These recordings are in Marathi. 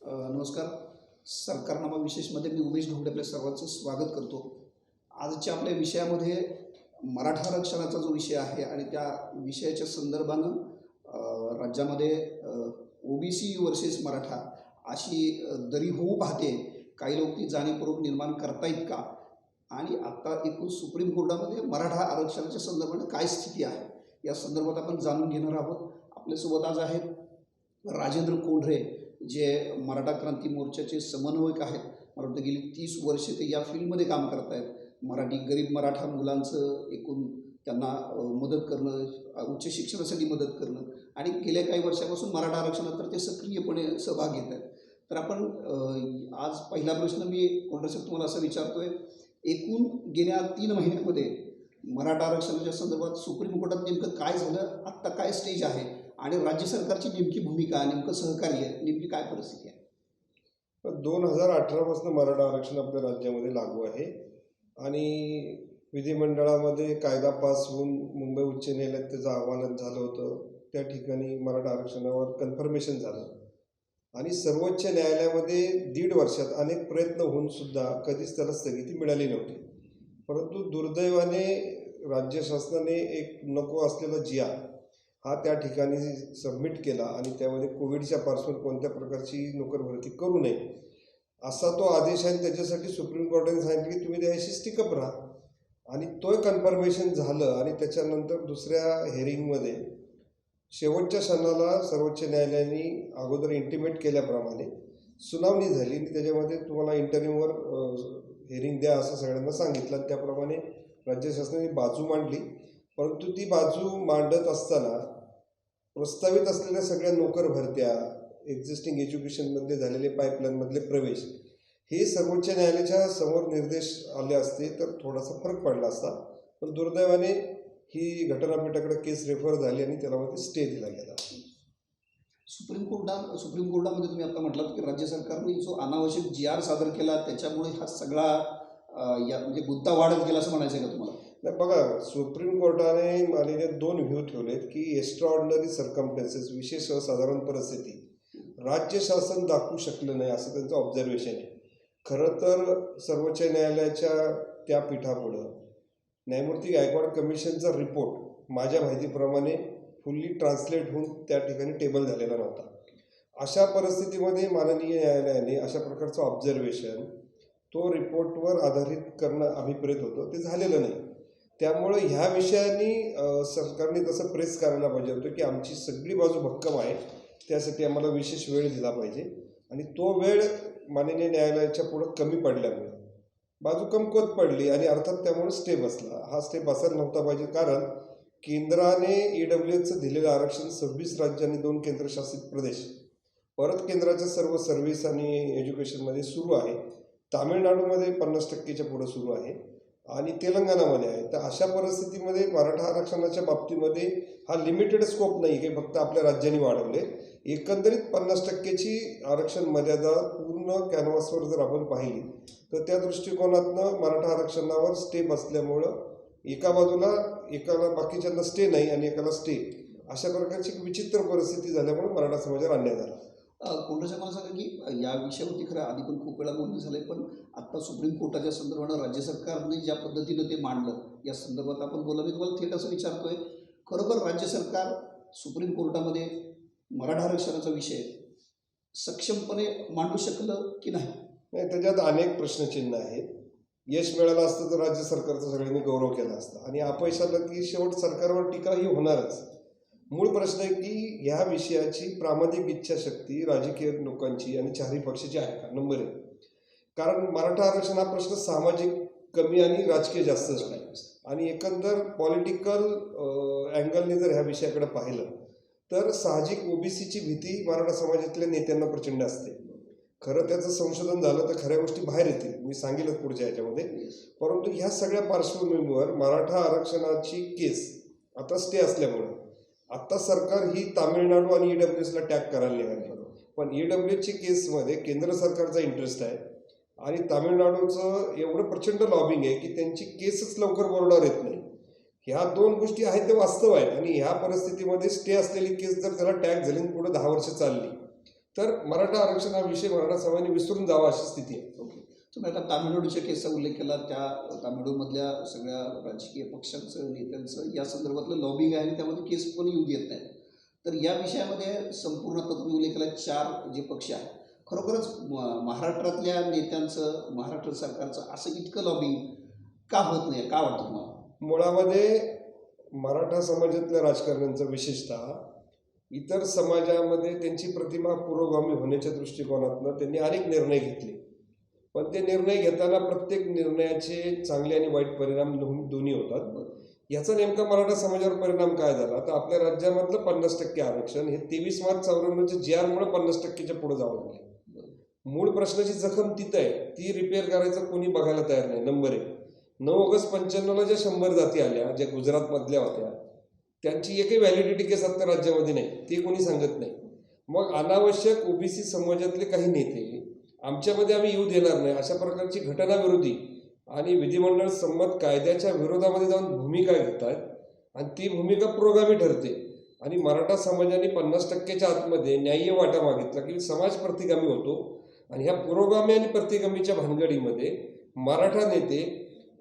नमस्कार. सरकारनामा विशेषमध्ये मी उमेश ढोंगडे आपल्या सर्वांचं स्वागत करतो. आजच्या आपल्या विषयामध्ये मराठा आरक्षणाचा जो विषय आहे आणि त्या विषयाच्या संदर्भानं राज्यामध्ये ओबीसी वर्सेस मराठा अशी दरी होऊ पाहते. काही लोक ती जाणीवपूर्वक निर्माण करतायत का, आणि आत्ता एकूण सुप्रीम कोर्टामध्ये मराठा आरक्षणाच्या संदर्भानं काय स्थिती आहे या संदर्भात आपण जाणून घेणार आहोत. आपल्यासोबत आज आहेत राजेंद्र कोंढरे, जे मराठा क्रांती मोर्चाचे समन्वयक आहेत. मला वाटतं गेली 30 वर्षे ते या फील्डमध्ये काम करत आहेत. गरीब मराठा मुलांचं एकूण त्यांना मदत करणं, उच्च शिक्षणासाठी मदत करणं, आणि गेल्या काही वर्षापासून मराठा आरक्षणात तर ते सक्रियपणे सहभाग घेत आहेत. तर आपण आज पहिला प्रश्न मी कोंढरे साहेब तुम्हाला असं विचारतोय, एकूण गेल्या 3 महिन्यामध्ये मराठा आरक्षणाच्या संदर्भात सुप्रीम कोर्टात नेमकं काय झालं, आत्ता काय स्टेज आहे, आणि राज्य सरकारची नेमकी भूमिका, नेमकं सहकार्य, नेमकी काय परिस्थिती आहे? 2018 पासून मराठा आरक्षण आपल्या राज्यामध्ये लागू आहे आणि विधिमंडळामध्ये कायदा पास होऊन मुंबई उच्च न्यायालयात त्याचं आव्हान झालं होतं. त्या ठिकाणी मराठा आरक्षणावर कन्फर्मेशन झालं आणि सर्वोच्च न्यायालयामध्ये 1.5 वर्षात अनेक प्रयत्न होऊन सुद्धा कधीच त्याला स्थगिती मिळाली नव्हती. परंतु दुर्दैवाने राज्य शासनाने एक नको असलेला जिया हा त्या ठिकाणी सबमिट केला आणि त्यामध्ये कोविडच्या पार्श्वभूमीवर कोणत्या प्रकारची नोकर भरती करू नये असा तो आदेश आहे. त्याच्यासाठी सुप्रीम कोर्टाने सांगितलं की तुम्ही त्याशी स्टिकअप राहा, आणि तो कन्फर्मेशन झालं. आणि त्याच्यानंतर दुसऱ्या हेअरिंगमध्ये शेवटच्या क्षणाला सर्वोच्च न्यायालयाने अगोदर इंटिमेट केल्याप्रमाणे सुनावणी झाली आणि त्याच्यामध्ये तुम्हाला इंटरव्ह्यूवर हेअरिंग द्या असं सगळ्यांना सांगितलं. त्याप्रमाणे राज्य शासनाने बाजू मांडली. परंतु ती बाजू मांडत असताना प्रस्तावित असलेल्या सगळ्या नोकर भरत्या, एक्झिस्टिंग एज्युकेशनमध्ये झालेले पाईपलाईनमधले प्रवेश, हे सर्वोच्च न्यायालयाच्या समोर निर्देश आले असते तर थोडासा फरक पडला असता. पण दुर्दैवाने ही घटनापीठाकडे केस रेफर झाली आणि त्याला स्टे दिला गेला. सुप्रीम कोर्टामध्ये तुम्ही आता म्हटलात की राज्य सरकारने जो अनावश्यक GR सादर केला त्याच्यामुळे हा सगळा म्हणजे मुद्दा वाढत गेला असं म्हणायचं आहे का तुम्हाला? नाही, बघा, सुप्रीम कोर्टाने आलेले 2 व्ह्यू ठेवलेत की एक्स्ट्रा ऑर्डिनरी सर्कमस्टन्सेस, विशेष असाधारण परिस्थिती, राज्य शासन दाखवू शकलं नाही असं त्यांचं ऑब्झर्वेशन आहे. खरं तर सर्वोच्च न्यायालयाच्या त्या पीठापुढं न्यायमूर्ती गायकवाड कमिशनचा रिपोर्ट माझ्या माहितीप्रमाणे फुल्ली ट्रान्सलेट होऊन त्या ठिकाणी टेबल झालेला नव्हता. अशा परिस्थितीमध्ये माननीय न्यायालयाने अशा प्रकारचं ऑब्झर्वेशन तो रिपोर्टवर आधारित करणं अभिप्रेत होतं, ते झालेलं नाही. त्यामुळं ह्या विषयाने सरकारने तसं प्रेस करायला पाहिजे होतं की आमची सगळी बाजू भक्कम आहे, त्यासाठी आम्हाला विशेष वेळ दिला पाहिजे. आणि तो वेळ माननीय न्यायालयाच्या पुढं कमी पडल्यामुळे बाजू कमकुवत पडली आणि अर्थात त्यामुळे स्टे बसला. हा स्टे बसायला नव्हता पाहिजे, कारण केंद्राने EWSचं दिलेलं आरक्षण 26 राज्य आणि 2 केंद्रशासित प्रदेश परत केंद्राच्या सर्व सर्व्हिस आणि एज्युकेशनमध्ये सुरू आहे. तामिळनाडूमध्ये 50%च्या पुढं सुरू आहे आणि तेलंगणामध्ये आहे. तर अशा परिस्थितीमध्ये मराठा आरक्षणाच्या बाबतीमध्ये हा लिमिटेड स्कोप नाही की फक्त आपल्या राज्यांनी वाढवले. एकंदरीत 50%ची आरक्षण मर्यादा पूर्ण कॅनव्हासवर जर आपण पाहिली तर त्या दृष्टिकोनातनं मराठा आरक्षणावर स्टे बसल्यामुळं एका बाजूला एकाला बाकीच्यांना स्टे नाही आणि एकाला स्टे, अशा प्रकारची विचित्र परिस्थिती झाल्यामुळे मराठा समाजावर अन्याय झाला. कोंढरे साहेब मला सांगा की या विषयावरती खरं आधी पण खूप वेळा बोलणं झालं आहे, पण आत्ता सुप्रीम कोर्टाच्या संदर्भानं राज्य सरकारने ज्या पद्धतीनं ते मांडलं या संदर्भात आपण बोला. मी तुम्हाला थेट असं विचारतोय, खरोखर राज्य सरकार सुप्रीम कोर्टामध्ये मराठा आरक्षणाचा विषय सक्षमपणे मांडू शकलं की नाही? नाही, त्याच्यात अनेक प्रश्नचिन्ह आहेत. यश मिळालं असतं तर राज्य सरकारचा सगळ्यांनी गौरव केला असता, आणि अपयश आलं की शेवट सरकारवर टीका ही होणारच. मूळ प्रश्न आहे की ह्या विषयाची प्रामाणिक इच्छाशक्ती राजकीय लोकांची आणि चारही पक्षाची आहे का, नंबर 1. कारण मराठा आरक्षण हा प्रश्न सामाजिक कमी आणि राजकीय जास्त झाला आहे, आणि एकंदर पॉलिटिकल अँगलने जर ह्या विषयाकडे पाहिलं तर साहजिक ओबीसीची भीती मराठा समाजातल्या नेत्यांना प्रचंड असते. खरं त्याचं संशोधन झालं तर खऱ्या गोष्टी बाहेर येतील, मी सांगेलच पुढच्या ह्याच्यामध्ये. परंतु ह्या सगळ्या पार्श्वभूमीवर मराठा आरक्षणाची केस आता स्टे असल्यामुळं आत्ता सरकार ही तामिळनाडू आणि EWSला टॅग करायला निघाली. पण EWSची केसमध्ये केंद्र सरकारचा इंटरेस्ट आहे आणि तामिळनाडूचं एवढं प्रचंड लॉबिंग आहे की त्यांची केसच लवकर बोर्डावर येत नाही. ह्या 2 गोष्टी आहेत ते वास्तव आहेत. आणि ह्या परिस्थितीमध्ये स्टे असलेली केस जर त्याला टॅग झाली पुढे 10 वर्ष चालली तर मराठा आरक्षण हा विषय मराठा समाजाने विसरून जावा अशी स्थिती आहे. ओके. तुम्ही आता तामिळनाडूच्या केसचा उल्लेख केला. त्या तामिळनाडूमधल्या सगळ्या राजकीय पक्षांचं नेत्यांचं या संदर्भातलं लॉबिंग आहे आणि त्यामध्ये केस पण येऊ देत नाही. तर या विषयामध्ये संपूर्ण आता तुम्ही उल्लेख केला 4 जे पक्ष आहेत, खरोखरच महाराष्ट्रातल्या नेत्यांचं, महाराष्ट्र सरकारचं असं इतकं लॉबिंग का होत नाही, का वाटतं तुम्हाला? मुळामध्ये मराठा समाजातल्या राजकारण्यांचं विशेषतः इतर समाजामध्ये त्यांची प्रतिमा पुरोगामी होण्याच्या दृष्टिकोनातनं त्यांनी अनेक निर्णय घेतले, पण ते निर्णय घेताना प्रत्येक निर्णयाचे चांगले आणि वाईट परिणाम दोन्ही होतात. याचा नेमका मराठा समाजावर परिणाम काय झाला तर आपल्या राज्यामधलं 50% आरक्षण हे 23 मार्च 94च्या GR-मुळे 50%च्या पुढे जावं लागले. मूळ प्रश्नाची जखम तिथं आहे, ती रिपेअर करायचं कोणी बघायला तयार नाही. नंबर 1. 9 ऑगस्ट 95ला ज्या 100 जाती आल्या, ज्या गुजरातमधल्या होत्या, त्यांची एकही व्हॅलिडिटी केस आता राज्यामध्ये नाही, ते कोणी सांगत नाही. मग अनावश्यक ओबीसी समाजातले काही नेते आमच्यामध्ये आम्ही येऊ देणार नाही अशा प्रकारची घटनाविरोधी आणि विधिमंडळ संमत कायद्याच्या विरोधामध्ये जाऊन भूमिका घेतात आणि ती भूमिका पुरोगामी ठरते. आणि मराठा समाजाने 50%च्या आतमध्ये न्याय्य वाटा मागितला की समाज प्रतिगामी होतो आणि ह्या पुरोगामी आणि प्रतिगामीच्या भानगडीमध्ये मराठा नेते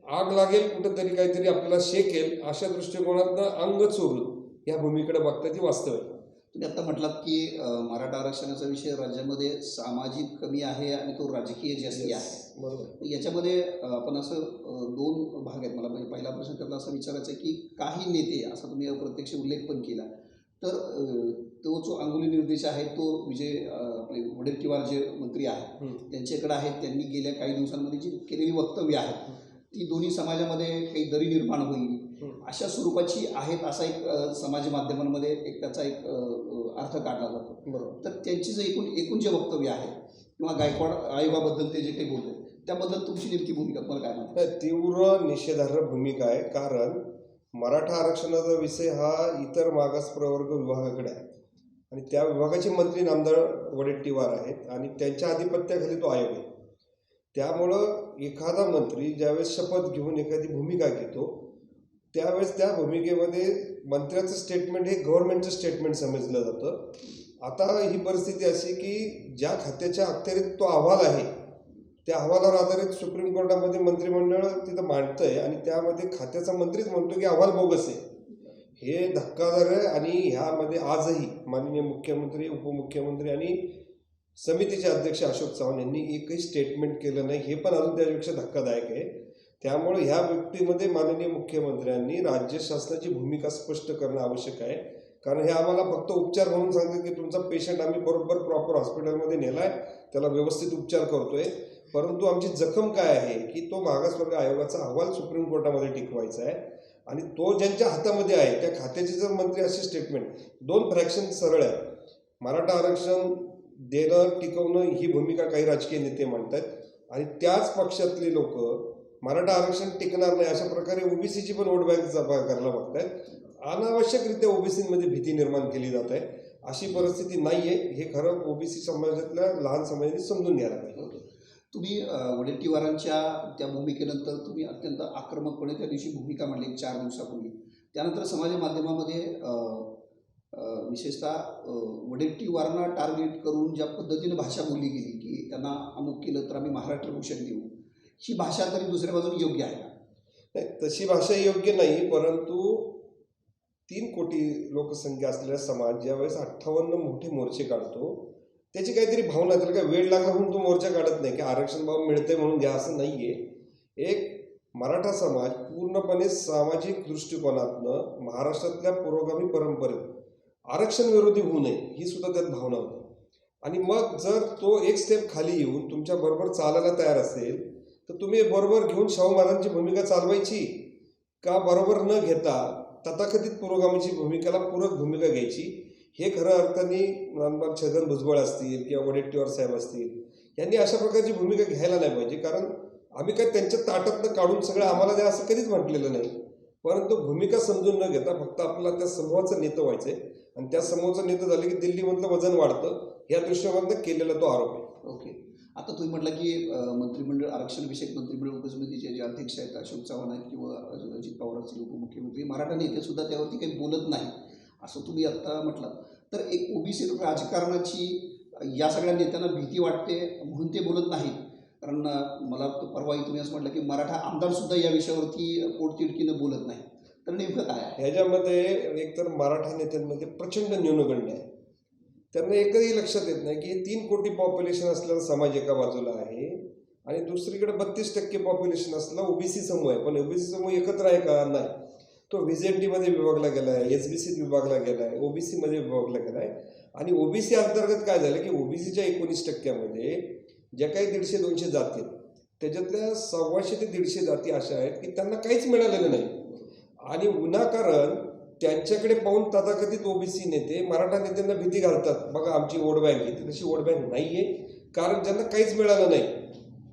आग लागेल कुठंतरी काहीतरी आपल्याला शेकेल अशा दृष्टिकोनातनं अंग चोरून या भूमीकडे बघतात ही वास्तव आहे. तुम्ही आता म्हटलात की मराठा आरक्षणाचा विषय राज्यामध्ये सामाजिक कमी आहे आणि तो राजकीय जास्ती आहे. बरोबर. याच्यामध्ये आपण असं 2 भाग आहेत. मला म्हणजे पहिला प्रश्न त्यातला असा विचारायचा आहे की काही नेते, असा तुम्ही अप्रत्यक्ष उल्लेख पण केला, तर तो जो अंगुली निर्देश आहे तो विजय आपले वडेट्टीवार जे मंत्री आहेत त्यांच्याकडे आहेत. त्यांनी गेल्या काही दिवसांमध्ये जी केलेली वक्तव्य आहेत ती दोन्ही समाजामध्ये काही दरी निर्माण होईल अशा स्वरूपाची आहेत, असा एक समाज माध्यमांमध्ये एक त्याचा एक अर्थ काढला जातो. बरोबर. तर त्यांची जे एकूण जे वक्तव्य आहे किंवा गायकवाड आयोगाबद्दल ते जे काही बोलले त्याबद्दल तुमची नेमकी भूमिका तुम्हाला काय म्हणतात? तीव्र निषेधार्ह भूमिका आहे, कारण मराठा आरक्षणाचा विषय हा इतर मागास प्रवर्ग विभागाकडे आहे आणि त्या विभागाचे मंत्री नामदार वडेट्टीवार आहेत आणि त्यांच्या आधिपत्याखाली तो आयोग आहे. त्यामुळं एखादा मंत्री ज्यावेळेस शपथ घेऊन एखादी भूमिका घेतो त्यावेळेस त्या भूमिकेमध्ये मंत्र्याचं स्टेटमेंट हे गव्हर्नमेंटचं स्टेटमेंट समजलं जातं. आता ही परिस्थिती अशी की ज्या खात्याच्या अखत्यारीत तो अहवाल आहे त्या अहवालावर आधारित सुप्रीम कोर्टामध्ये मंत्रिमंडळ तिथं मांडतंय आणि त्यामध्ये खात्याचा मंत्रीच म्हणतो की अहवाल बोगस आहे. हे धक्कादार आहे आणि ह्यामध्ये आजही माननीय मुख्यमंत्री, उपमुख्यमंत्री आणि समितीचे अध्यक्ष अशोक चव्हाण यांनी एकही स्टेटमेंट केलं नाही, हे पण अजून त्यापेक्षा धक्कादायक आहे. त्यामुळे ह्या व्यक्तीमध्ये माननीय मुख्यमंत्र्यांनी राज्य शासनाची भूमिका स्पष्ट करणं आवश्यक आहे, कारण हे आम्हाला फक्त उपचार म्हणून सांगतात की तुमचा पेशंट आम्ही बरोबर प्रॉपर हॉस्पिटलमध्ये नेलाय, त्याला व्यवस्थित उपचार करतोय, परंतु आमची जखम काय आहे की तो मागासवर्ग आयोगाचा अहवाल सुप्रीम कोर्टामध्ये टिकवायचा आहे आणि तो ज्यांच्या हातामध्ये आहे त्या खात्याचे जर मंत्री असे स्टेटमेंट 2 फ्रॅक्शन सरळ आहे. मराठा आरक्षण देणं टिकवणं ही भूमिका काही राजकीय नेते मांडतात आणि त्याच पक्षातले लोक मराठा आरक्षण टिकणार नाही अशा प्रकारे ओबीसीची पण वोट बँक जमा करायला बघतायत. अनावश्यकरित्या ओबीसीमध्ये भीती निर्माण केली जात आहे. अशी परिस्थिती नाही आहे, हे खरं ओबीसी समाजातल्या लहान समाजाने समजून घ्यायला पाहिजे. तुम्ही वडेट्टीवारांच्या त्या भूमिकेनंतर तुम्ही अत्यंत आक्रमकपणे त्या दिवशी भूमिका मांडली 4 दिवसापूर्वी. त्यानंतर समाज माध्यमामध्ये विशेषतः वडेट्टीवारांना टार्गेट करून ज्या पद्धतीने भाषा बोलली गेली की त्यांना अमुक केलं तर आम्ही महाराष्ट्र भूषण देऊ, ही भाषा तरी दुसऱ्या बाजूने योग्य आहे का? नाही, तशी भाषा योग्य नाही, परंतु 3 कोटी लोकसंख्या असलेला समाज ज्यावेळेस 58 मोठे मोर्चे काढतो त्याची काहीतरी भावना, त्याला काय वेळ लागला म्हणून तो मोर्चा काढत नाही की आरक्षण भाव मिळतंय म्हणून घ्या, असं नाही आहे. एक मराठा समाज पूर्णपणे सामाजिक दृष्टिकोनातनं महाराष्ट्रातल्या पुरोगामी परंपरेत आरक्षण विरोधी होऊ नये ही सुद्धा त्यात भावना होती. आणि मग जर तो एक स्टेप खाली येऊन तुमच्याबरोबर चालायला तयार असेल तर तुम्ही बरोबर घेऊन शाहू महाराजांची भूमिका चालवायची का बरोबर न घेता तथाकथित पुरोगामीची भूमिकेला पूरक भूमिका घ्यायची. हे खरं अर्थाने नामदार छगन भुजबळ असतील किंवा वडेट्टीवार साहेब असतील यांनी अशा प्रकारची भूमिका घ्यायला नाही पाहिजे, कारण आम्ही काय त्यांच्या ताटातनं काढून सगळं आम्हाला द्या असं कधीच म्हटलेलं नाही, परंतु भूमिका समजून न घेता फक्त आपल्याला त्या समूहाचं नेतं व्हायचं आहे आणि त्या समूहाचं नेतं झालं की दिल्लीमधलं वजन वाढतं, या दृष्टिकोनातनं केलेला तो आरोप आहे. ओके. आता तुम्ही म्हटलं की मंत्रिमंडळ आरक्षणविषयक मंत्रिमंडळ उपसमितीचे जे अध्यक्ष आहेत अशोक चव्हाण आहेत किंवा अजित पवार असतील उपमुख्यमंत्री, मराठा नेते सुद्धा त्यावरती काही बोलत नाही असं तुम्ही आत्ता म्हटलं. तर एक ओबीसी राजकारणाची या सगळ्या नेत्यांना भीती वाटते म्हणून ते बोलत नाहीत. कारण मला परवाही तुम्ही असं म्हटलं की मराठा आमदारसुद्धा या विषयावरती पोटतिडकीनं बोलत नाही. तर नेमकं काय आहे? ह्याच्यामध्ये एकतर मराठा नेत्यांमध्ये प्रचंड न्यूनगंड आहे. त्यांना एकही लक्षात येत नाही की 3 कोटी पॉप्युलेशन असलेला समाज एका बाजूला आहे आणि दुसरीकडे 32% पॉप्युलेशन असलेला ओबीसी समूह आहे. पण ओबीसी समूह एकत्र आहे का? नाही. तो व्हीजेडमध्ये विभागला गेला आहे, एसबीसीत विभागला गेला आहे, ओबीसीमध्ये विभागला गेला आहे. आणि ओबीसी अंतर्गत काय झालं की ओबीसीच्या 19%मध्ये ज्या काही 150-200 जाती आहेत त्याच्यातल्या 125 ते 150 जाती अशा आहेत की त्यांना काहीच मिळालेलं नाही. आणि विनाकारण त्यांच्याकडे पाहून तथाकथित ओबीसी नेते मराठा नेत्यांना भीती घालतात. बघा आमची वोट बँक आहे. तशी वोट बँक नाही आहे. कारण ज्यांना काहीच मिळालं नाही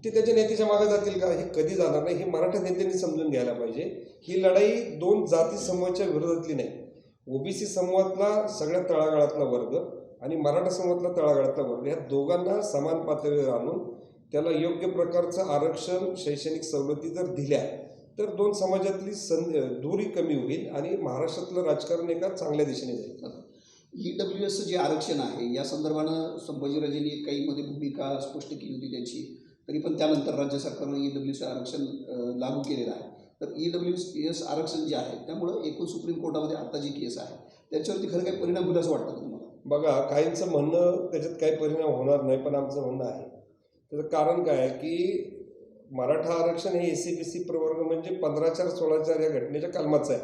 ते त्याच्या नेत्याच्या मागे जातील का? हे कधी जाणार नाही. हे मराठा नेत्यांनी समजून घ्यायला पाहिजे. ही लढाई 2 जाती समूहाच्या विरोधातली नाही. ओबीसी समूहातला सगळ्यात तळागाळातला वर्ग आणि मराठा समूहातला तळागाळातला वर्ग या दोघांना समान पातळीवर आणून त्याला योग्य प्रकारचं आरक्षण, शैक्षणिक सवलती जर दिल्या तर 2 समाजातली दूरी कमी होईल आणि महाराष्ट्रातलं राजकारण एका चांगल्या दिशेने जाईल. EWSचं जे आरक्षण आहे या संदर्भानं संभाजीराजेंनी काही मध्ये भूमिका स्पष्ट केली होती त्यांची. तरी पण त्यानंतर राज्य सरकारनं EWS आरक्षण लागू केलेलं आहे. तर EWS आरक्षण जे आहे त्यामुळं एकूण सुप्रीम कोर्टामध्ये आता जी केस आहे त्याच्यावरती खरं काही परिणाम होईल असं वाटतं का तुम्हाला? बघा काहींचं म्हणणं त्याच्यात काही परिणाम होणार नाही, पण आमचं म्हणणं आहे. त्याचं कारण काय आहे की मराठा आरक्षण हे SC-BC प्रवर्ग म्हणजे 15/4/16 या घटनेच्या कलमाचं आहे.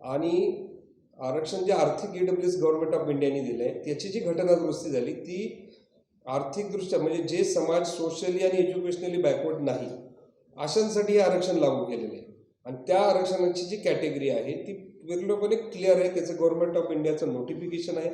आणि आरक्षण जे आर्थिक EWS गव्हर्नमेंट ऑफ इंडियाने दिलं आहे त्याची जी घटना दुरुस्ती झाली ती आर्थिकदृष्ट्या म्हणजे जे समाज सोशली आणि एज्युकेशनली बॅकवर्ड नाही अशांसाठी हे आरक्षण लागू केलेलं आहे. आणि त्या आरक्षणाची जी कॅटेगरी आहे ती पूर्णपणे क्लिअर आहे. त्याचं गव्हर्नमेंट ऑफ इंडियाचं नोटिफिकेशन आहे.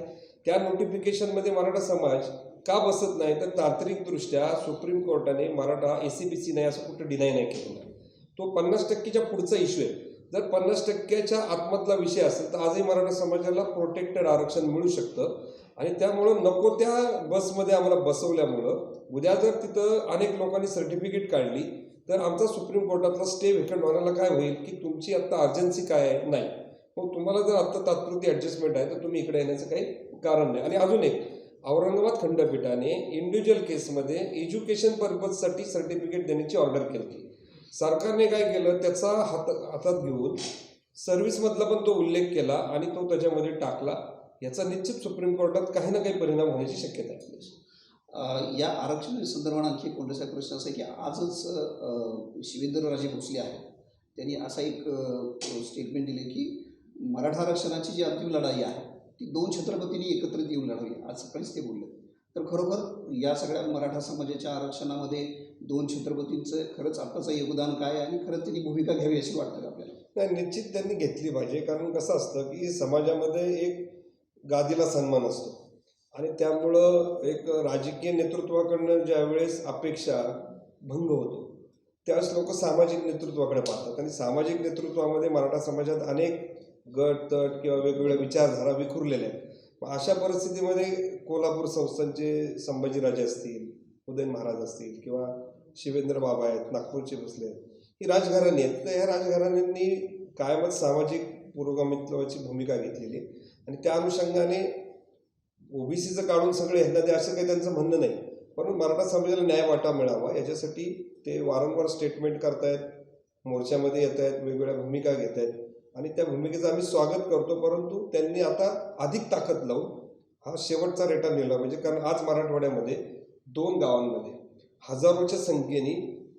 त्या नोटिफिकेशनमध्ये मराठा समाज का बसत नाही तर तांत्रिकदृष्ट्या सुप्रीम कोर्टाने मराठा SC-BC नाही असं कुठं डिनाय नाही केलेलं आहे. तो 50%च्या पुढचा इश्यू आहे. जर 50%च्या आतमधला विषय असेल तर आजही मराठा समाजाला प्रोटेक्टेड आरक्षण मिळू शकतं. आणि त्यामुळं नको त्या बसमध्ये आम्हाला बसवल्यामुळं उद्या जर तिथं अनेक लोकांनी सर्टिफिकेट काढली तर आमचा सुप्रीम कोर्टातला स्टे व्हेकंट होण्याला काय होईल की तुमची आत्ता अर्जन्सी काय आहे? नाही. मग तुम्हाला जर आत्ता तात्पुरती ॲडजस्टमेंट आहे तर तुम्ही इकडे येण्याचं काही कारण नाही. आणि अजून एक औरंगाबाद खंडपीठाने इंडिव्हिज्युअल केसमध्ये एज्युकेशन पर्पजसाठी सर्टिफिकेट देण्याची ऑर्डर केली. सरकारने काय केलं त्याचा हातात घेऊन सर्व्हिसमधला पण तो उल्लेख केला आणि तो त्याच्यामध्ये टाकला. याचा निश्चित सुप्रीम कोर्टात काही ना काही परिणाम होण्याची शक्यता आहे. या आरक्षण संदर्भात आणखी एक कोणताचा प्रश्न असा आहे की आजच शिवेंद्रराजे भोसले आहेत त्यांनी असा एक स्टेटमेंट दिले की मराठा आरक्षणाची जी अंतिम लढाई आहे ती 2 छत्रपतींनी एकत्रित येऊन लढावी. आज सकाळीच ते बोलले. तर खरोखर या सगळ्या मराठा समाजाच्या आरक्षणामध्ये 2 छत्रपतींचं खरंच आत्ताचं योगदान काय आणि खरंच त्यांनी भूमिका घ्यावी अशी वाटतं का आपल्याला? नाही, निश्चित त्यांनी घेतली पाहिजे. कारण कसं असतं की समाजामध्ये एक गादीला सन्मान असतो आणि त्यामुळं एक राजकीय नेतृत्वाकडनं ज्यावेळेस अपेक्षा भंग होतो त्यावेळेस लोक सामाजिक नेतृत्वाकडे पाहतात. आणि सामाजिक नेतृत्वामध्ये मराठा समाजात अनेक गट तट किंवा वेगवेगळ्या विचारधारा विखुरलेल्या आहेत. अशा परिस्थितीमध्ये कोल्हापूर संस्थानचे संभाजीराजे असतील, उदयन महाराज असतील किंवा शिवेंद्र बाबा आहेत, नागपूरचे भोसले आहेत, ही राजघराणी आहेत. तर ह्या राजघराण्यांनी कायमच सामाजिक पुरोगामित्वाची भूमिका घेतलेली आहे. आणि त्या अनुषंगाने ओबीसीचं काढून सगळे ह्यांना द्या असं काही त्यांचं म्हणणं नाही. परंतु मराठा समाजाला न्याय वाटा मिळावा याच्यासाठी ते वारंवार स्टेटमेंट करतायत, मोर्चामध्ये येत आहेत, वेगवेगळ्या भूमिका घेत आहेत आणि त्या भूमिकेचं आम्ही स्वागत करतो. परंतु त्यांनी आता अधिक ताकद लावून हा शेवटचा रेटा नेला पाहिजे. कारण आज मराठवाड्यामध्ये 2 गावांमध्ये हजारोच्या संख्येने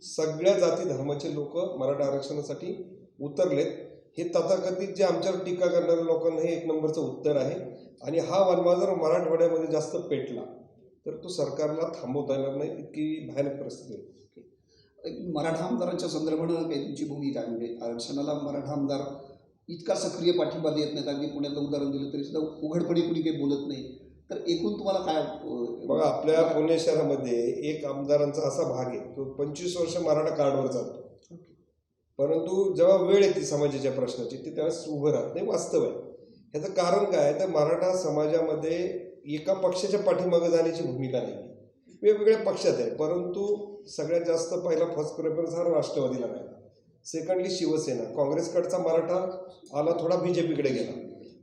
सगळ्या जाती धर्माचे लोक मराठा आरक्षणासाठी उतरलेत. हे तथाकथित जे आमच्यावर टीका करणाऱ्या लोकांना हे 1 नंबरचं उत्तर आहे. आणि हा वनवा जर मराठवाड्यामध्ये जास्त पेटला तर तो सरकारला थांबवता येणार नाही, इतकी भयानक परिस्थिती आहे. मराठा आमदारांच्या संदर्भानं काही तुमची भूमिका आहे? म्हणजे आरक्षणाला मराठा आमदार इतका सक्रिय पाठिंबा देत नाहीत. अगदी पुण्यातलं उदाहरण दिलं तरी सुद्धा उघडपणे कुणी काही बोलत नाही. तर एकूण तुम्हाला काय बघा आपल्या पुणे शहरामध्ये एक आमदारांचा असा भाग आहे तो 25 वर्ष मराठा कार्डवर चालतो. परंतु जेव्हा वेळ येते समाजाच्या प्रश्नाची ते त्यावेळेस उभं राहत नाही. वास्तव आहे. ह्याचं कारण काय तर मराठा समाजामध्ये एका पक्षाच्या पाठीमागे जाण्याची भूमिका नाही. वेगवेगळ्या पक्षात आहे. परंतु सगळ्यात जास्त पहिला फर्स्ट प्रेफरन्स हा राष्ट्रवादीला राहिला. सेकंडली शिवसेना, काँग्रेसकडचा मराठा आला थोडा BJPकडे गेला.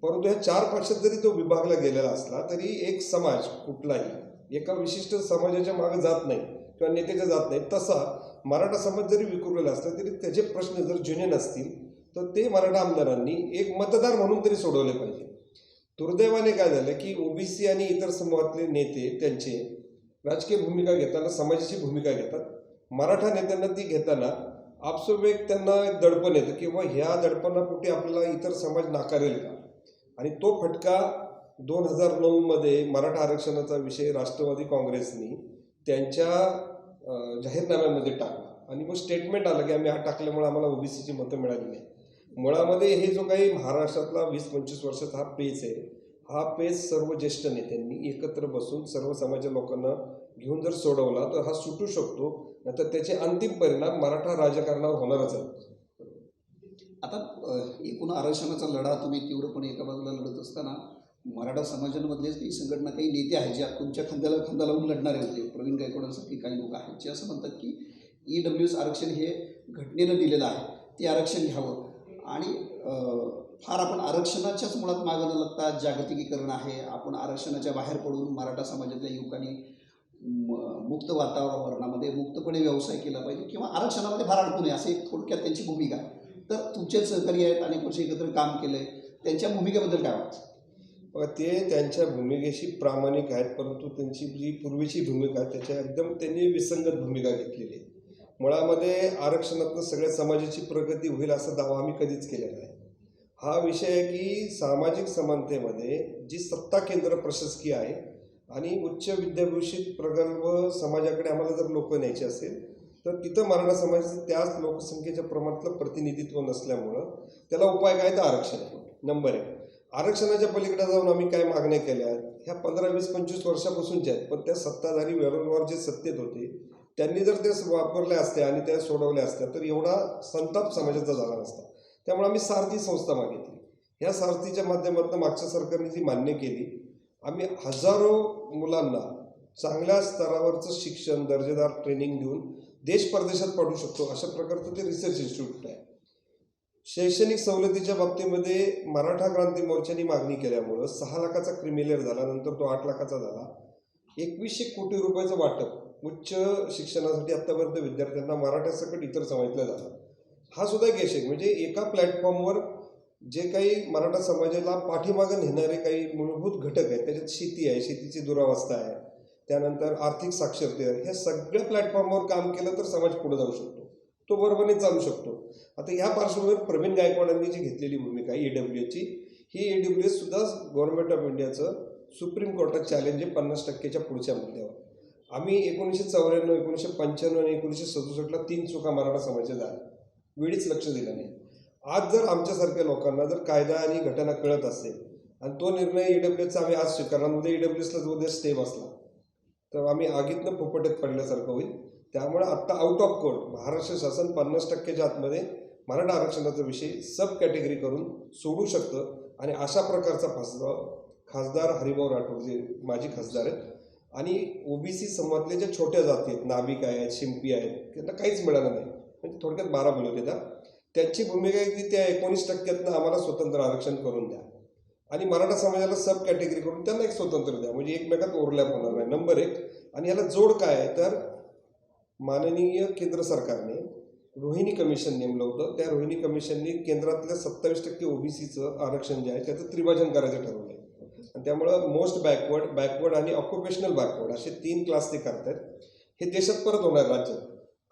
परंतु ह्या 4 पक्षात जरी तो विभागला गेलेला असला तरी एक समाज कुठलाही एका विशिष्ट समाजाच्या मागे जात नाही किंवा नेत्याच्या जात नाही. तसा मराठा समाज जरी विखुरलेला असला तरी त्याचे प्रश्न जर जेन्युइन असतील तर ते मराठा आमदारांनी एक मतदार म्हणून तरी सोडवले पाहिजे. दुर्दैवाने काय झालं की ओबीसी आणि इतर समूहातले नेते त्यांचे राजकीय भूमिका घेताना समाजाची भूमिका घेतात. मराठा नेत्यांना ती घेताना आपसुक त्यांना एक दडपण येतं की ह्या दडपणापोटी आपल्याला इतर समाज नाकारेल का. आणि तो फटका 2009मध्ये मराठा आरक्षणाचा विषय राष्ट्रवादी काँग्रेसनी त्यांच्या जाहीरनाम्यामध्ये टाकला आणि मग स्टेटमेंट आलं की आम्ही हा टाकल्यामुळे आम्हाला ओबीसीची मतं मिळाली नाही. मुळामध्ये हे जो काही महाराष्ट्रातला 20-25 वर्षाचा हा पेच आहे, हा पेच सर्व ज्येष्ठ नेत्यांनी एकत्र बसून सर्व समाजाच्या लोकांना घेऊन जर सोडवला तर हा सुटू शकतो, नाहीतर त्याचे अंतिम परिणाम मराठा राजकारणावर होणारच आहे. आता एकूण आरक्षणाचा लढा तुम्ही तीव्रपणे एका बाजूला लढत असताना मराठा समाजांमधलेच काही संघटना, काही नेते आहेत जे तुमच्या खांद्याला खांदा लावून लढणारे होते. प्रवीण गायकवाडांसारखे काही लोक आहेत जे असं म्हणतात की EWS आरक्षण हे घटनेनं दिलेलं आहे, ते आरक्षण घ्यावं आणि फार आपण आरक्षणाच्याच मुळात मागं न लागता जागतिकीकरण आहे, आपण आरक्षणाच्या बाहेर पडून मराठा समाजातल्या युवकांनी मुक्त वातावरणामध्ये मुक्तपणे व्यवसाय केला पाहिजे किंवा आरक्षणामध्ये फार अडकू नये, असे थोडक्यात त्यांची भूमिका आहे. तर तुमचे सहकारी आहेत, अनेक वर्ष एकत्र काम केलं आहे, त्यांच्या भूमिकेबद्दल काय वाटतं? ते त्यांच्या भूमिकेशी प्रामाणिक आहेत, परंतु त्यांची जी पूर्वीची भूमिका त्याच्या एकदम त्यांनी विसंगत भूमिका घेतलेली आहे. मुळामध्ये आरक्षणातून सगळ्या समाजाची प्रगती होईल असा दावा आम्ही कधीच केलेला नाही. हा विषय आहे की सामाजिक समानतेमध्ये जी सत्ता केंद्र प्रशासकीय आहे आणि उच्च विद्याभूषित प्रगल्भ समाजाकडे आम्हाला जर लोक न्यायचे असेल तर तिथं मराठा समाजाचं त्याच लोकसंख्येच्या प्रमाणातलं प्रतिनिधित्व नसल्यामुळं त्याला उपाय काय तर आरक्षण आहे. नंबर 1. आरक्षणाच्या पलीकडे जाऊन आम्ही काय मागण्या केल्या आहेत ह्या 15-20-25 वर्षापासूनच्या आहेत, पण त्या सत्ताधारी वेळोवेळी जे सत्तेत होते त्यांनी जर ते वापरल्या असत्या आणि त्या सोडवल्या असत्या तर एवढा संताप समाजाचा झाला नसता. त्यामुळे आम्ही सारथी संस्था मागितली. ह्या सारथीच्या माध्यमातून मागच्या सरकारने जी मान्य केली, आम्ही हजारो मुलांना चांगल्या स्तरावरचं शिक्षण, दर्जेदार ट्रेनिंग देऊन देश परदेशात पाठवू शकतो अशा प्रकारचं ते रिसर्च इन्स्टिट्यूट आहे. शैक्षणिक सवलतीच्या बाबतीमध्ये मराठा क्रांती मोर्चाने मागणी केल्यामुळं 6 लाखाचा क्रिमिलेअर झाला, नंतर तो 8 लाखाचा झाला. 2100 कोटी रुपयाचं वाटप उच्च शिक्षणासाठी आत्तापर्यंत विद्यार्थ्यांना मराठ्यासकट इतर समाजातल्या झाला. हा सुद्धा एक यश आहे. म्हणजे एका प्लॅटफॉर्मवर जे काही मराठा समाजाला पाठीमागं नेणारे काही मूलभूत घटक आहेत, त्याच्यात शेती आहे, शेतीची दुरावस्था आहे, त्यानंतर आर्थिक साक्षरते आहे, ह्या सगळ्या प्लॅटफॉर्मवर काम केलं तर समाज पुढे जाऊ शकतो, तो बरोबरीने चालू शकतो. आता ह्या पार्श्वभूमीवर प्रवीण गायकवाडांनी जी घेतलेली भूमिका आहे EWSची, ही EWS सुद्धा गव्हर्नमेंट ऑफ इंडियाचं सुप्रीम कोर्टात चॅलेंज आहे 50%च्या पुढच्या मुद्द्यावर. आम्ही 1994, 1995 आणि 1967ला 3 चुका मराठा समाजाच्या झाल्या, वेळीच लक्ष दिलं नाही. आज जर आमच्यासारख्या लोकांना जर कायदा आणि घटना कळत असेल आणि तो निर्णय EWSचा आम्ही आज स्वीकारला, उद्या EWSला जो उद्या स्टे बसला तर आम्ही आगीतनं फुफट्यात पडल्यासारखं होईल. त्यामुळे आत्ता आउट ऑफ कोर्ट महाराष्ट्र शासन 50%च्या आतमध्ये मराठा आरक्षणाचा विषय सब कॅटेगरी करून सोडू शकतं. आणि अशा प्रकारचा खासदार हरिभाऊ राठोड जे माजी खासदार आहेत आणि ओबीसी समाजातले ज्या छोट्या जाती आहेत, नाभिक आहेत, शिंपी आहेत, त्यांना काहीच मिळालं नाही, म्हणजे थोडक्यात 12 मुलं होते. त्यांची भूमिका आहे की त्या 19%तनं आम्हाला स्वतंत्र आरक्षण करून द्या आणि मराठा समाजाला सब कॅटेगरी करून त्यांना एक स्वतंत्र द्या, म्हणजे एकमेकात ओव्हरलॅप होणार नाही. नंबर 1. आणि याला जोड काय आहे तर माननीय केंद्र सरकारने रोहिणी कमिशन नेमलं होतं. त्या रोहिणी कमिशनने केंद्रातल्या 27% ओबीसीचं आरक्षण जे आहे त्याचं त्रिभाजन करायचं ठरवलं आहे. आणि त्यामुळं मोस्ट बॅकवर्ड आणि ऑक्युपेशनल बॅकवर्ड असे 3 क्लास ते करतात. हे देशात परत होणार राज्यात.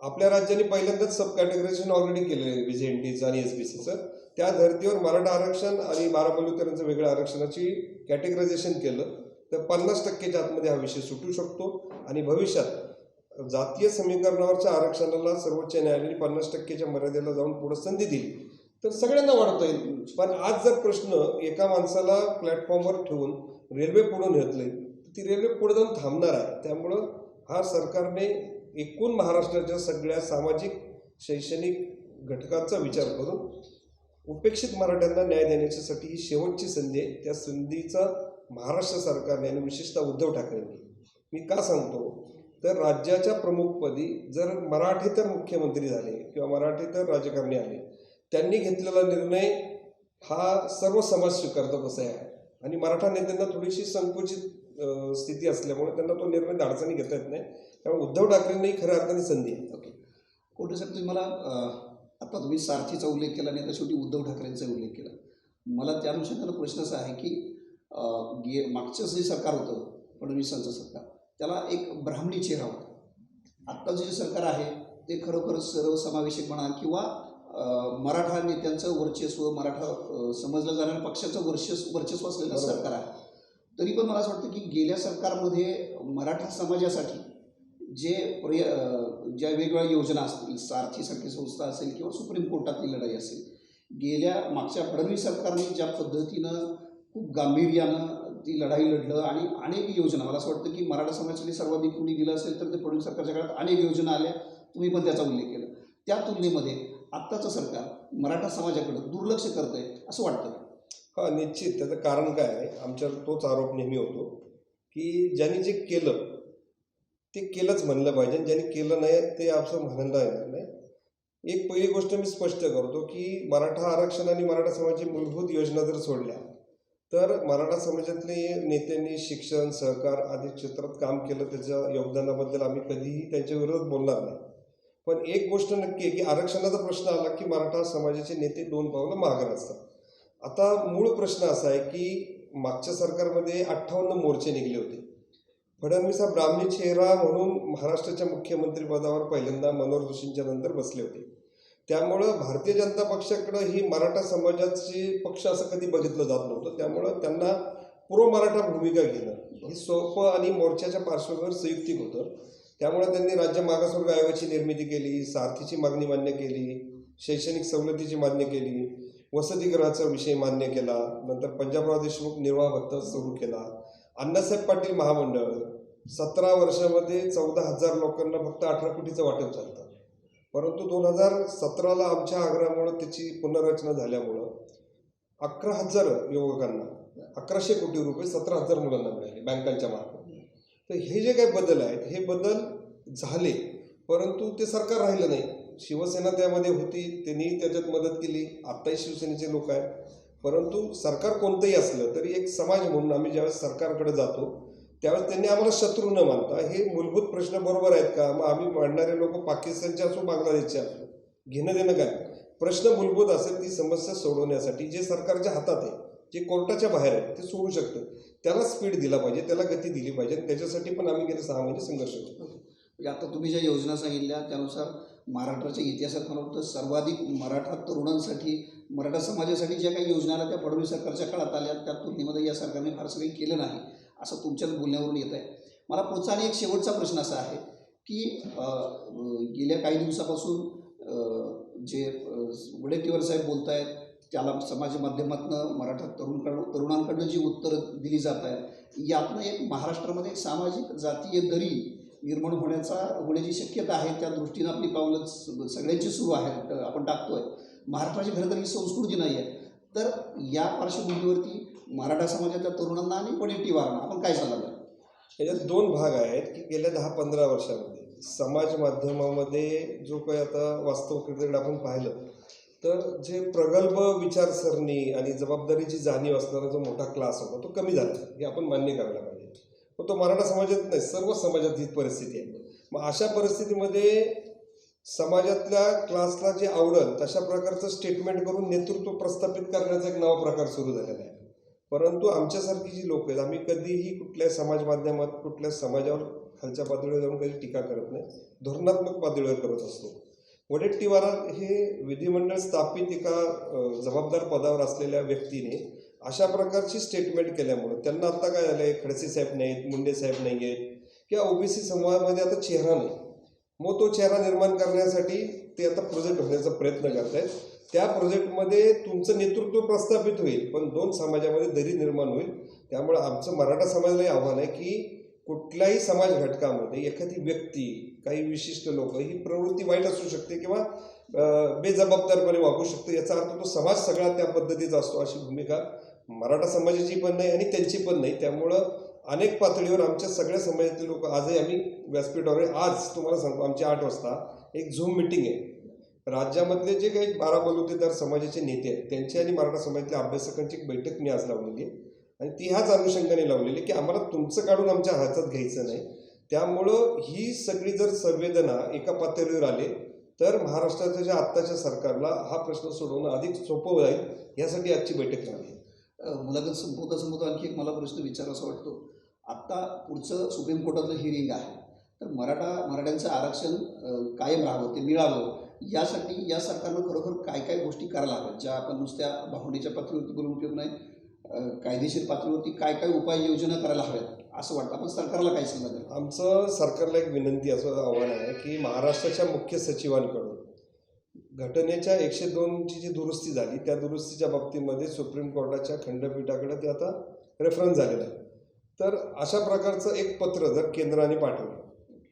आपल्या राज्याने पहिल्यांदाच सब कॅटेगरायझेशन ऑलरेडी केलेलं आहे BJNTचं आणि SBCचं. त्या धर्तीवर मराठा आरक्षण आणि बाराबलुतेरांचं वेगळं आरक्षणाची कॅटेगरायझेशन केलं तर 50%च्या आतमध्ये हा विषय सुटू शकतो. आणि भविष्यात जातीय समीकरणावरच्या आरक्षणाला सर्वोच्च न्यायालयाने 50%च्या मर्यादेला जाऊन पुढे संधी दिली तर सगळ्यांना वाढवता येईल. पण आज जर प्रश्न एका माणसाला प्लॅटफॉर्मवर ठेवून रेल्वे पुढे नेतले तर ती रेल्वे पुढे जाऊन थांबणार आहे. त्यामुळं हा सरकारने एकूण महाराष्ट्राच्या सगळ्या सामाजिक शैक्षणिक घटकांचा विचार करून उपेक्षित मराठ्यांना न्याय देण्याच्यासाठी ही शेवटची संधी आहे. त्या संधीचा महाराष्ट्र सरकारने आणि विशेषतः उद्धव ठाकरेंनी, मी का सांगतो तर राज्याच्या प्रमुखपदी जर मराठेतर मुख्यमंत्री झाले किंवा मराठेतर राजकारणी आले, त्यांनी घेतलेला निर्णय हा सर्व समाज स्वीकारतात असं आहे. आणि मराठा नेत्यांना थोडीशी संकुचित स्थिती असल्यामुळे त्यांना तो निर्णय धाडसाने घेता येत नाही. त्यामुळे उद्धव ठाकरेंनी खऱ्या अर्थाने संधी आहे. ओके. कोटे साहेब, तुम्ही मला आता तुम्ही सारथीचा उल्लेख केला आणि आता शेवटी उद्धव ठाकरेंचा उल्लेख केला. मला त्या अनुषंगाने प्रश्न असा आहे की मागचं जे सरकार होतं, फडणवीसांचं सरकार, त्याला एक ब्राह्मणी चेहरा होता. आत्ताचं जे सरकार आहे ते खरोखर सर्वसमावेशक म्हणा किंवा मराठा नेत्यांचं वर्चस्व, मराठा समजलं जाणाऱ्या पक्षाचं वर्चस्व असलेलं सरकार आहे. तरी पण मला असं वाटतं की गेल्या सरकारमध्ये मराठा समाजासाठी ज्या वेगवेगळ्या योजना असतील, सारथीसारखी संस्था असेल किंवा सुप्रीम कोर्टातली लढाई असेल, मागच्या फडणवीस सरकारने ज्या पद्धतीनं खूप गांभीर्यानं ती लढाई लढलं आणि अनेक योजना, मला असं वाटतं की मराठा समाजासाठी सर्वाधिक कुणी दिलं असेल तर ते फडणवीस सरकारच्या काळात अनेक योजना आल्या, तुम्ही पण त्याचा उल्लेख केला. त्या तुलनेमध्ये आत्ताचं सरकार मराठा समाजाकडे दुर्लक्ष करत आहे असं वाटतं का? हा, निश्चित. त्याचं कारण काय आहे, आमच्यावर तोच आरोप नेहमी होतो की ज्यांनी जे केलं ते केलंच म्हणलं पाहिजे, ज्यांनी केलं नाही ते असं म्हणायला येणार नाही. एक पहिली गोष्ट मी स्पष्ट करतो की मराठा आरक्षण आणि मराठा समाजाची मूलभूत योजना जर सोडल्या तर मराठा समाजातले नेत्यांनी शिक्षण, सहकार आदी क्षेत्रात काम केलं, त्याच्या योगदानाबद्दल आम्ही कधीही त्यांच्या विरोधात बोलणार नाही. पण एक गोष्ट नक्की आहे की आरक्षणाचा प्रश्न आला की मराठा समाजाचे नेते 2 पावलं मागे असतात. आता मूळ प्रश्न असा आहे की मागच्या सरकारमध्ये 58 मोर्चे निघले होते. फडणवीस हा ब्राह्मणी चेहरा म्हणून महाराष्ट्राच्या मुख्यमंत्रीपदावर पहिल्यांदा मनोहर जोशींच्या नंतर बसले होते. त्यामुळं भारतीय जनता पक्षाकडं ही मराठा समाजाचे पक्ष असं कधी बघितलं जात नव्हतं. त्यामुळं त्यांना प्रो मराठा भूमिका घेणं हे सोपं आणि मोर्चाच्या पार्श्वभूमीवर संयुक्तिक होतं. त्यामुळे त्यांनी राज्य मागासवर्ग आयोगाची निर्मिती केली, सारथीची मागणी मान्य केली, शैक्षणिक सवलतीची मान्य केली, वसतिगृहाचा विषय मान्य केला, नंतर पंजाबराव देशमुख निर्वाह भत्ता सुरू केला, अण्णासाहेब पाटील महामंडळ, 17 वर्षामध्ये 14,000 लोकांना फक्त 18 कोटीचं वाटप झालं. परंतु 2017ला आमच्या आग्रहामुळं त्याची पुनर्रचना झाल्यामुळं 11,000 युवकांना 1100 कोटी रुपये 17,000 मुलांना मिळाले बँकांच्या मार्फत. तर हे जे काही बदल आहेत हे बदल झाले, परंतु ते सरकार राहिलं नाही. शिवसेना त्यामध्ये होती, त्यांनी त्याच्यात मदत केली, आत्ताही शिवसेनेचे लोक आहेत. परंतु सरकार कोणतंही असलं तरी एक समाज म्हणून आम्ही ज्यावेळेस सरकारकडे जातो त्यावेळेस त्यांनी आम्हाला शत्रू न मानता हे मूलभूत प्रश्न बरोबर आहेत का, मग आम्ही मांडणारे लोक पाकिस्तानचे असो बांगलादेशचे असो, घेणं देणं काय, प्रश्न मूलभूत असेल ती समस्या सोडवण्यासाठी जे सरकारच्या हातात आहे, जे कोर्टाच्या बाहेर आहे ते सोडू शकतं, त्याला स्पीड दिला पाहिजे, त्याला गती दिली पाहिजे. त्याच्यासाठी पण आम्ही गेले 6 महिने संघर्ष करतो. म्हणजे आता तुम्ही ज्या योजना सांगितल्या त्यानुसार महाराष्ट्राच्या इतिहासात मला वाटतं सर्वाधिक मराठा तरुणांसाठी, मराठा समाजासाठी ज्या काही योजना आल्या त्या फडणवीस सरकारच्या काळात आल्या, त्या तुलनेमध्ये या सरकारने फारसं काही केलं नाही असं तुमच्याच बोलण्यावरून येत आहे. मला पुढचा आणि एक शेवटचा प्रश्न असा आहे की गेल्या काही दिवसापासून जे वडेट्टीवार साहेब बोलत आहेत त्याला समाज माध्यमातून मराठा तरुणांकडनं जी उत्तरं दिली जात आहेत, यातनं एक महाराष्ट्रामध्ये एक सामाजिक जातीय दरी निर्माण होण्याची शक्यता आहे. त्या दृष्टीनं आपली पावलं सगळ्यांची सुरू आहेत, आपण टाकतोय. महाराष्ट्राची खरं तर ही संस्कृती नाही आहे. तर या पार्श्वभूमीवरती मराठा समाजाच्या तरुणांना आणि वडेट्टीवारांना आपण काय सल्ला द्याल? याच्यात 2 भाग आहेत की गेल्या 10-15 वर्षामध्ये समाज माध्यमामध्ये जो काही आता वास्तविकतेकडे आपण पाहिलं तर जे प्रगल्भ विचारसरणी आणि जबाबदारीची जाणीव असणारा जो मोठा क्लास होता तो कमी झाला, हे आपण मान्य करायला पाहिजे. पण तो मराठा समाजात नाही, सर्व समाजात ही परिस्थिती आहे. मग अशा परिस्थितीमध्ये समाजातल्या क्लासला जे आवडेल तशा प्रकारचं स्टेटमेंट करून नेतृत्व प्रस्थापित करण्याचा एक नवा प्रकार सुरू झालेला आहे. परंतु आमच्यासारखी जी लोक आहेत, आम्ही कधीही कुठल्या समाज माध्यमात कुठल्या समाजावर खालच्या पातळीवर जाऊन कधी टीका करत नाही, धोरणात्मक पातळीवर करत असतो. वडेट्टीवार हे विधिमंडळ स्थापित एका जबाबदार पदावर असलेल्या व्यक्तीने अशा प्रकारची स्टेटमेंट केल्यामुळे त्यांना आता काय झालं आहे, खडसे साहेब नाहीत, मुंडे साहेब नाही आहेत किंवा ओबीसी समाजामध्ये आता चेहरा नाही. मग तो चेहरा निर्माण करण्यासाठी ते आता प्रोजेक्ट होण्याचा प्रयत्न करत आहेत. त्या प्रोजेक्टमध्ये तुमचं नेतृत्व प्रस्थापित होईल, पण 2 समाजामध्ये दरी निर्माण होईल. त्यामुळे आमचं मराठा समाजालाही आव्हान आहे की कुठल्याही समाज घटकामध्ये एखादी व्यक्ती, काही विशिष्ट लोक, ही प्रवृत्ती वाईट असू शकते किंवा बेजबाबदारपणे वागू शकते. याचा अर्थ तो समाज सगळा त्या पद्धतीचा असतो अशी भूमिका मराठा समाजाची पण नाही आणि त्यांची पण नाही. त्यामुळं अनेक पातळीवर आमच्या सगळ्या समाजातील लोक आजही आम्ही व्यासपीठावर आहे. आज तुम्हाला सांगतो आमची 8 वाजता एक झूम मिटिंग आहे. राज्यामधले जे काही 12 बलुतेदार समाजाचे नेते आहेत त्यांची आणि मराठा समाजातल्या अभ्यासकांची एक बैठक मी आज लावलेली आहे. आणि ती ह्याच अनुषंगाने लावलेली की आम्हाला तुमचं काढून आमच्या हातात घ्यायचं नाही. त्यामुळं ही सगळी जर संवेदना एका पातळीवर आले तर महाराष्ट्राच्या आत्ताच्या सरकारला हा प्रश्न सोडवणं अधिक सोपं जाईल, यासाठी आजची बैठक झाली. मुलाखत संपवता आणखी एक मला प्रश्न विचारावा वाटतो. आत्ता पुढचं सुप्रीम कोर्टातलं हिअरिंग आहे, तर मराठ्यांचं आरक्षण कायम राहावं, ते मिळावं, यासाठी या सरकारनं खरोखर काय काय गोष्टी करायला हव्यात, ज्या आपण नुसत्या भावनेच्या पातळीवरती बोलून उपयोग नाही, कायदेशीर पातळीवरती काय काय उपाययोजना करायला हव्यात असं वाटतं? आपण सरकारला काय सल्ला द्याल? आमचं सरकारला एक विनंती असं आव्हान आहे की महाराष्ट्राच्या मुख्य सचिवांकडून घटनेच्या 102ची जी दुरुस्ती झाली त्या दुरुस्तीच्या बाबतीमध्ये सुप्रीम कोर्टाच्या खंडपीठाकडे ते आता रेफरन्स झालेलं आहे. तर अशा प्रकारचं एक पत्र जर केंद्राने पाठवलं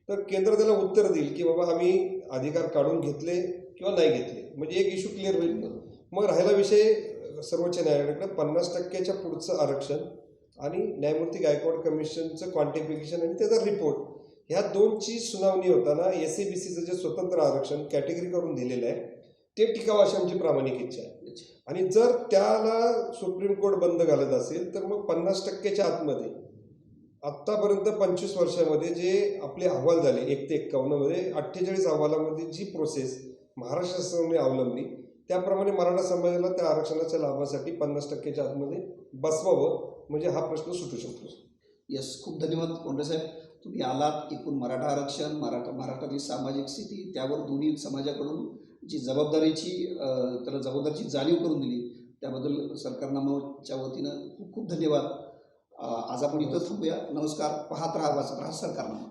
तर केंद्र त्याला उत्तर देईल की बाबा आम्ही अधिकार काढून घेतले किंवा नाही घेतले, म्हणजे एक इश्यू क्लिअर होईल. मग राहिला विषय सर्वोच्च न्यायालयाकडे 50%च्या पुढचं आरक्षण आणि न्यायमूर्ती गायकवाड कमिशनचं क्वांटिफिकेशन आणि त्याचा रिपोर्ट, ह्या दोनची सुनावणी होताना SABCचं जे स्वतंत्र आरक्षण कॅटेगरी करून दिलेलं आहे ते टिकावं अशी आमची प्रामाणिक इच्छा आहे. आणि जर त्याला सुप्रीम कोर्ट बंद घालत असेल तर मग 50%च्या आतमध्ये आत्तापर्यंत 25 वर्षामध्ये जे आपले अहवाल झाले 1 ते 51 मध्ये 48 अहवालामध्ये जी प्रोसेस महाराष्ट्र शासनाने अवलंबली त्याप्रमाणे मराठा समाजाला त्या आरक्षणाच्या लाभासाठी 50%च्या आतमध्ये बसवावं, म्हणजे हा प्रश्न सुटू शकतो. यस, खूप धन्यवाद कोंडे साहेब. तुम्ही आलात, एकूण मराठा आरक्षण, मराठाची सामाजिक स्थिती, त्यावर दोन्ही समाजाकडून जी त्याला जबाबदारीची जाणीव करून दिली, त्याबद्दल सरकारनामाच्या वतीनं खूप खूप धन्यवाद. आज आपण इथं थांबूया. नमस्कार. पाहत राहा, वाचत राहा सरकारनामा.